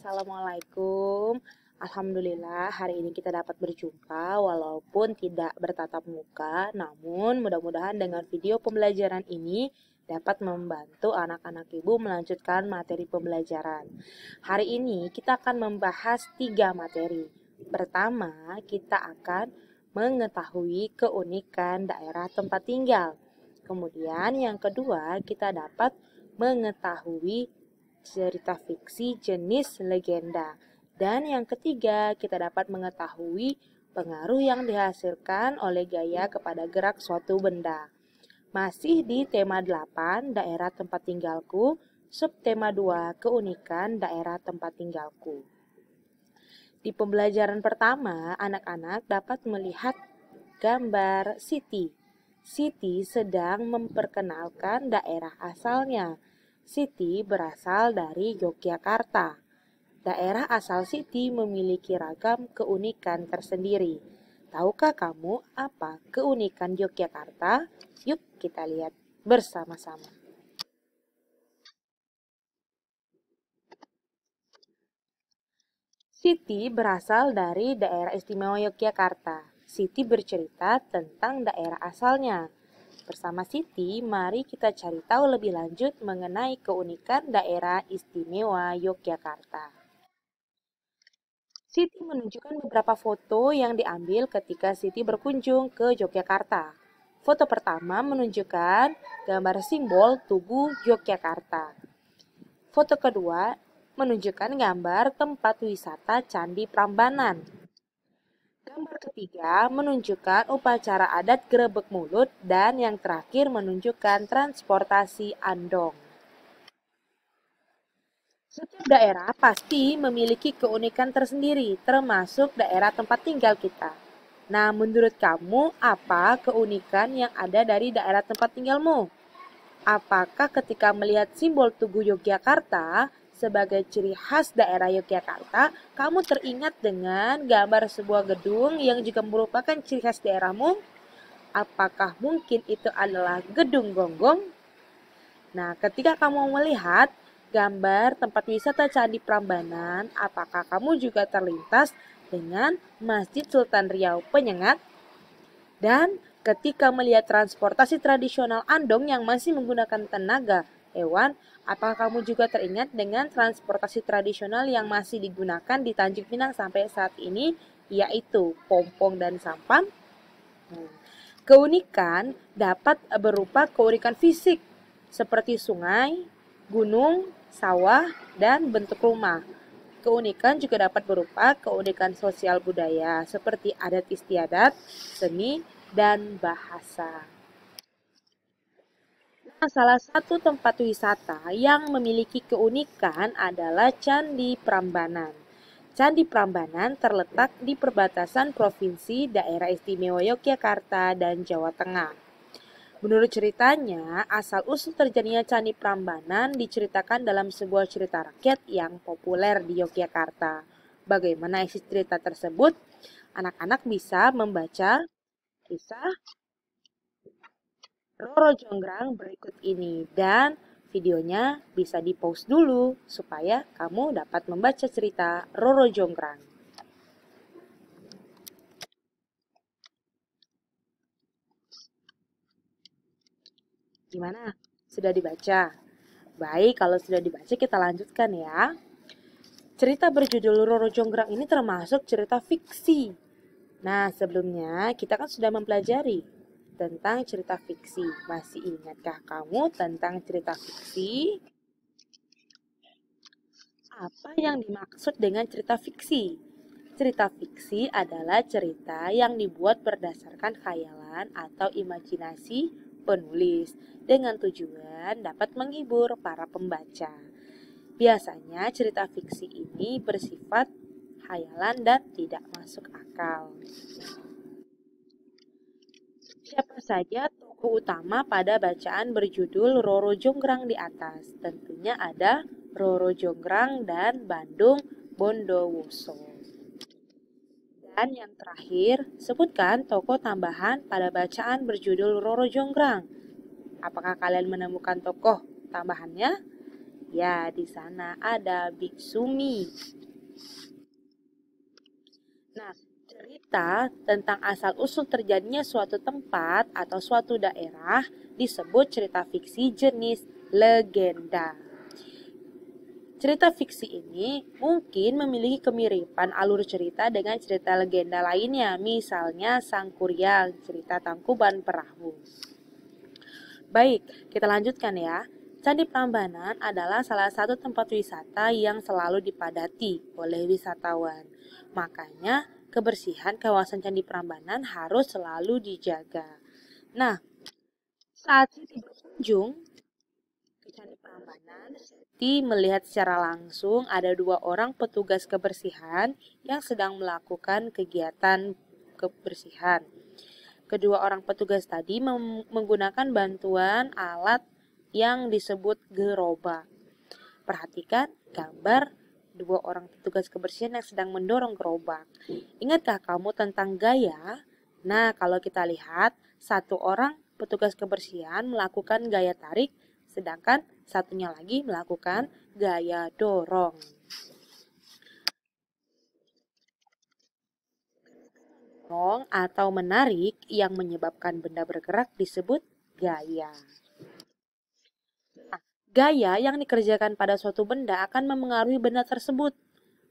Assalamualaikum. Alhamdulillah hari ini kita dapat berjumpa walaupun tidak bertatap muka, namun mudah-mudahan dengan video pembelajaran ini dapat membantu anak-anak ibu melanjutkan materi pembelajaran. Hari ini kita akan membahas 3 materi. Pertama, kita akan mengetahui keunikan daerah tempat tinggal. Kemudian yang kedua, kita dapat mengetahui cerita fiksi jenis legenda. Dan yang ketiga, kita dapat mengetahui pengaruh yang dihasilkan oleh gaya kepada gerak suatu benda. Masih di tema 8, daerah tempat tinggalku, subtema 2, keunikan daerah tempat tinggalku. Di pembelajaran pertama, anak-anak dapat melihat gambar Siti. Siti sedang memperkenalkan daerah asalnya. Siti berasal dari Yogyakarta. Daerah asal Siti memiliki ragam keunikan tersendiri. Tahukah kamu apa keunikan Yogyakarta? Yuk kita lihat bersama-sama. Siti berasal dari daerah istimewa Yogyakarta. Siti bercerita tentang daerah asalnya. Bersama Siti, mari kita cari tahu lebih lanjut mengenai keunikan daerah istimewa Yogyakarta. Siti menunjukkan beberapa foto yang diambil ketika Siti berkunjung ke Yogyakarta. Foto pertama menunjukkan gambar simbol Tugu Yogyakarta. Foto kedua menunjukkan gambar tempat wisata Candi Prambanan. Gambar ketiga menunjukkan upacara adat Grebek Mulut dan yang terakhir menunjukkan transportasi andong. Setiap daerah pasti memiliki keunikan tersendiri, termasuk daerah tempat tinggal kita. Nah, menurut kamu apa keunikan yang ada dari daerah tempat tinggalmu? Apakah ketika melihat simbol Tugu Yogyakarta sebagai ciri khas daerah Yogyakarta, kamu teringat dengan gambar sebuah gedung yang juga merupakan ciri khas daerahmu? Apakah mungkin itu adalah Gedung Gonggong? Nah, ketika kamu melihat gambar tempat wisata Candi Prambanan, apakah kamu juga terlintas dengan Masjid Sultan Riau Penyengat? Dan ketika melihat transportasi tradisional andong yang masih menggunakan tenaga hewan, apakah kamu juga teringat dengan transportasi tradisional yang masih digunakan di Tanjung Pinang sampai saat ini, yaitu pompong dan sampan? Keunikan dapat berupa keunikan fisik, seperti sungai, gunung, sawah, dan bentuk rumah. Keunikan juga dapat berupa keunikan sosial budaya, seperti adat istiadat, seni, dan bahasa. Nah, salah satu tempat wisata yang memiliki keunikan adalah Candi Prambanan. Candi Prambanan terletak di perbatasan Provinsi Daerah Istimewa Yogyakarta dan Jawa Tengah. Menurut ceritanya, asal-usul terjadinya Candi Prambanan diceritakan dalam sebuah cerita rakyat yang populer di Yogyakarta. Bagaimana isi cerita tersebut? Anak-anak bisa membaca kisah Roro Jonggrang berikut ini dan videonya bisa di-pause dulu supaya kamu dapat membaca cerita Roro Jonggrang. Gimana? Sudah dibaca? Baik, kalau sudah dibaca kita lanjutkan ya. Cerita berjudul Roro Jonggrang ini termasuk cerita fiksi. Nah, sebelumnya kita kan sudah mempelajari tentang cerita fiksi. Masih ingatkah kamu tentang cerita fiksi? Apa yang dimaksud dengan cerita fiksi? Cerita fiksi adalah cerita yang dibuat berdasarkan khayalan atau imajinasi penulis dengan tujuan dapat menghibur para pembaca. Biasanya cerita fiksi ini bersifat khayalan dan tidak masuk akal. Siapa saja tokoh utama pada bacaan berjudul Roro Jonggrang di atas? Tentunya ada Roro Jonggrang dan Bandung Bondowoso. Dan yang terakhir, sebutkan tokoh tambahan pada bacaan berjudul Roro Jonggrang. Apakah kalian menemukan tokoh tambahannya? Ya, di sana ada biksumi. Nah, cerita tentang asal-usul terjadinya suatu tempat atau suatu daerah disebut cerita fiksi jenis legenda. Cerita fiksi ini mungkin memiliki kemiripan alur cerita dengan cerita legenda lainnya, misalnya Sang Kuryang, cerita Tangkuban Perahu. Baik, kita lanjutkan ya. Candi Prambanan adalah salah satu tempat wisata yang selalu dipadati oleh wisatawan. Makanya, kebersihan kawasan Candi Prambanan harus selalu dijaga. Nah, saat Siti berkunjung ke Candi Prambanan, Siti melihat secara langsung ada 2 orang petugas kebersihan yang sedang melakukan kegiatan kebersihan. Kedua orang petugas tadi menggunakan bantuan alat yang disebut gerobak. Perhatikan gambar 2 orang petugas kebersihan yang sedang mendorong gerobak. Ingatkah kamu tentang gaya? Nah, kalau kita lihat, 1 orang petugas kebersihan melakukan gaya tarik, sedangkan satunya lagi melakukan gaya dorong. Dorong atau menarik yang menyebabkan benda bergerak disebut gaya. Nah, gaya yang dikerjakan pada suatu benda akan memengaruhi benda tersebut.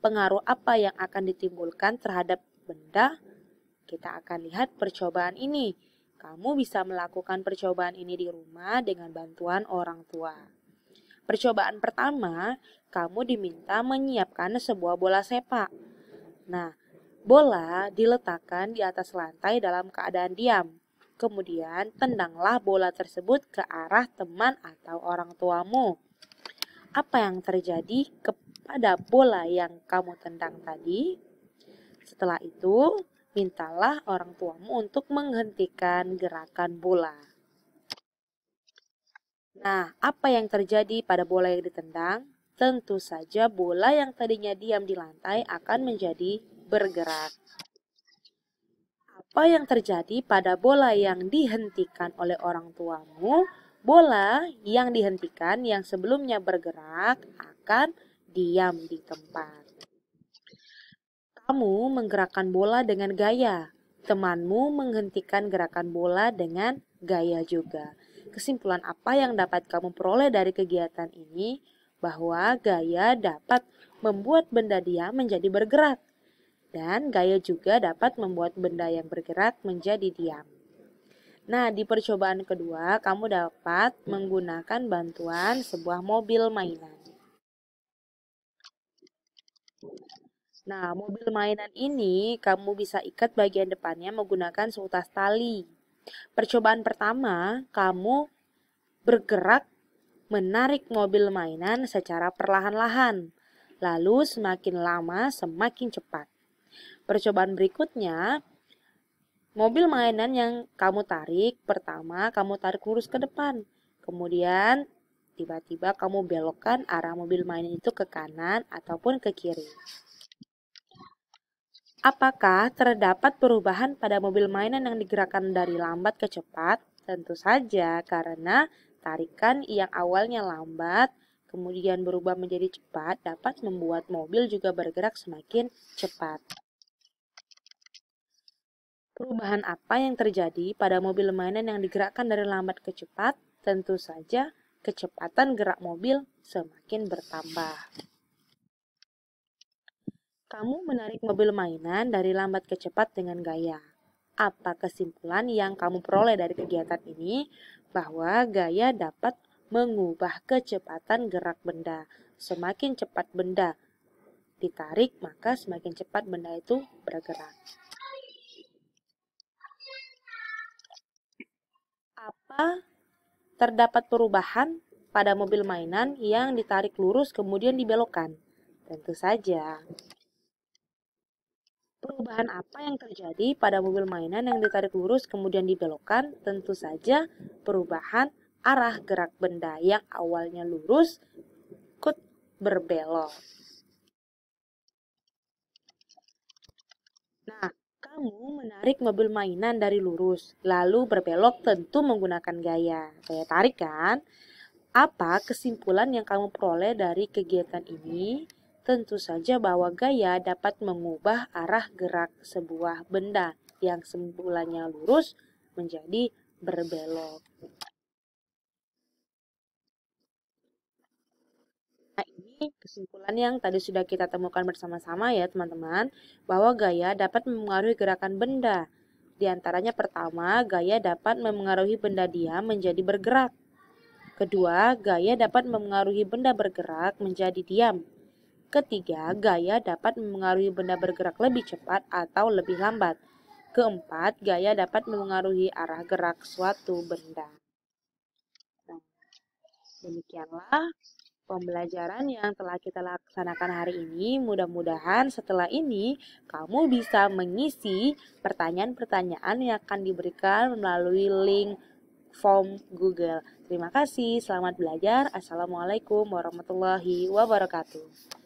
Pengaruh apa yang akan ditimbulkan terhadap benda? Kita akan lihat percobaan ini. Kamu bisa melakukan percobaan ini di rumah dengan bantuan orang tua. Percobaan pertama, kamu diminta menyiapkan sebuah bola sepak. Nah, bola diletakkan di atas lantai dalam keadaan diam. Kemudian, tendanglah bola tersebut ke arah teman atau orang tuamu. Apa yang terjadi kepada bola yang kamu tendang tadi? Setelah itu, mintalah orang tuamu untuk menghentikan gerakan bola. Nah, apa yang terjadi pada bola yang ditendang? Tentu saja bola yang tadinya diam di lantai akan menjadi bergerak. Apa yang terjadi pada bola yang dihentikan oleh orang tuamu? Bola yang dihentikan yang sebelumnya bergerak akan diam di tempat. Kamu menggerakkan bola dengan gaya. Temanmu menghentikan gerakan bola dengan gaya juga. Kesimpulan apa yang dapat kamu peroleh dari kegiatan ini? Bahwa gaya dapat membuat benda diam menjadi bergerak. Dan gaya juga dapat membuat benda yang bergerak menjadi diam. Nah, di percobaan kedua, kamu dapat menggunakan bantuan sebuah mobil mainan. Nah, mobil mainan ini kamu bisa ikat bagian depannya menggunakan seutas tali. Percobaan pertama, kamu bergerak menarik mobil mainan secara perlahan-lahan. Lalu semakin lama semakin cepat. Percobaan berikutnya, mobil mainan yang kamu tarik, pertama kamu tarik lurus ke depan. Kemudian tiba-tiba kamu belokkan arah mobil mainan itu ke kanan ataupun ke kiri. Apakah terdapat perubahan pada mobil mainan yang digerakkan dari lambat ke cepat? Tentu saja, karena tarikan yang awalnya lambat kemudian berubah menjadi cepat dapat membuat mobil juga bergerak semakin cepat. Perubahan apa yang terjadi pada mobil mainan yang digerakkan dari lambat ke cepat? Tentu saja, kecepatan gerak mobil semakin bertambah. Kamu menarik mobil mainan dari lambat ke cepat dengan gaya. Apa kesimpulan yang kamu peroleh dari kegiatan ini? Bahwa gaya dapat mengubah kecepatan gerak benda. Semakin cepat benda ditarik, maka semakin cepat benda itu bergerak. Apa terdapat perubahan pada mobil mainan yang ditarik lurus kemudian dibelokkan? Tentu saja. Perubahan apa yang terjadi pada mobil mainan yang ditarik lurus kemudian dibelokkan? Tentu saja perubahan arah gerak benda yang awalnya lurus ikut berbelok. Nah, kamu menarik mobil mainan dari lurus, lalu berbelok tentu menggunakan gaya tarik kan? Apa kesimpulan yang kamu peroleh dari kegiatan ini? Tentu saja bahwa gaya dapat mengubah arah gerak sebuah benda yang semulanya lurus menjadi berbelok. Nah, ini kesimpulan yang tadi sudah kita temukan bersama-sama ya teman-teman, bahwa gaya dapat memengaruhi gerakan benda. Di antaranya pertama, gaya dapat memengaruhi benda diam menjadi bergerak. Kedua, gaya dapat memengaruhi benda bergerak menjadi diam. Ketiga, gaya dapat memengaruhi benda bergerak lebih cepat atau lebih lambat. Keempat, gaya dapat memengaruhi arah gerak suatu benda. Nah, demikianlah pembelajaran yang telah kita laksanakan hari ini. Mudah-mudahan setelah ini kamu bisa mengisi pertanyaan-pertanyaan yang akan diberikan melalui link form Google. Terima kasih, selamat belajar. Assalamualaikum warahmatullahi wabarakatuh.